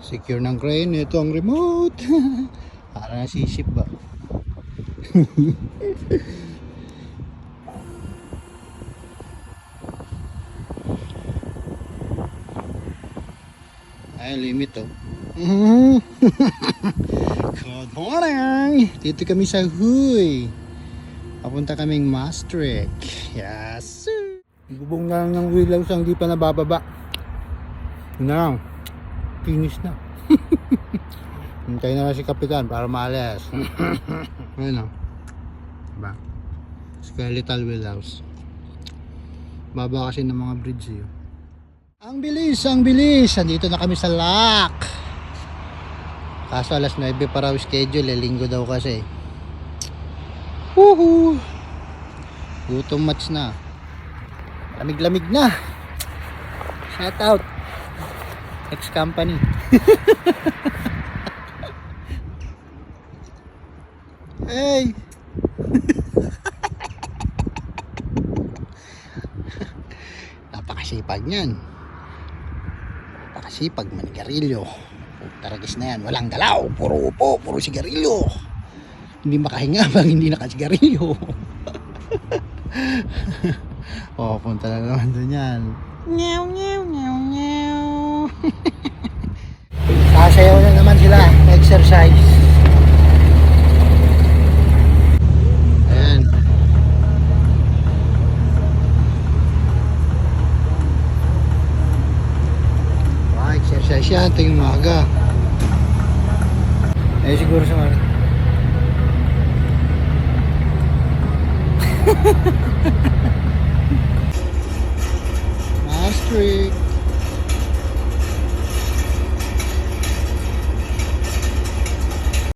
Secure ng crane. Ito ang remote. Para nasisip ba? Ay, limit oh. Good morning! Dito kami sa Huy. Papunta kaming Maastricht. Yes sir! Bubong na lang ng wheelhouse ang di pa nabababa. Yun na lang. Finish na. Hintay na lang si Kapitan para maalis. Ayun o. Diba? Skeletal wheelhouse. Baba kasi ng mga bridge yun. Ang bilis, ang bilis. Andito na kami sa lock. Kaso alas 9 pa raw schedule. Linggo daw kasi. Woohoo! Gutom match na. Lamig-lamig na. Shout out. Ex company. Hey. Napakasipag niyan. Napakasipag manigarilyo. Taragis na yan. Walang galaw. Puro upo. Puro sigarilyo. Hindi makahinga bang hindi nakasigarilyo. Oh, punta na naman doon yan. Nyaw, nyaw, nyaw, nyaw. Sasayaw na naman sila. Exercise. Ayan. Exercise yan. Ito yung umaga. Eh siguro sa mga Maastricht.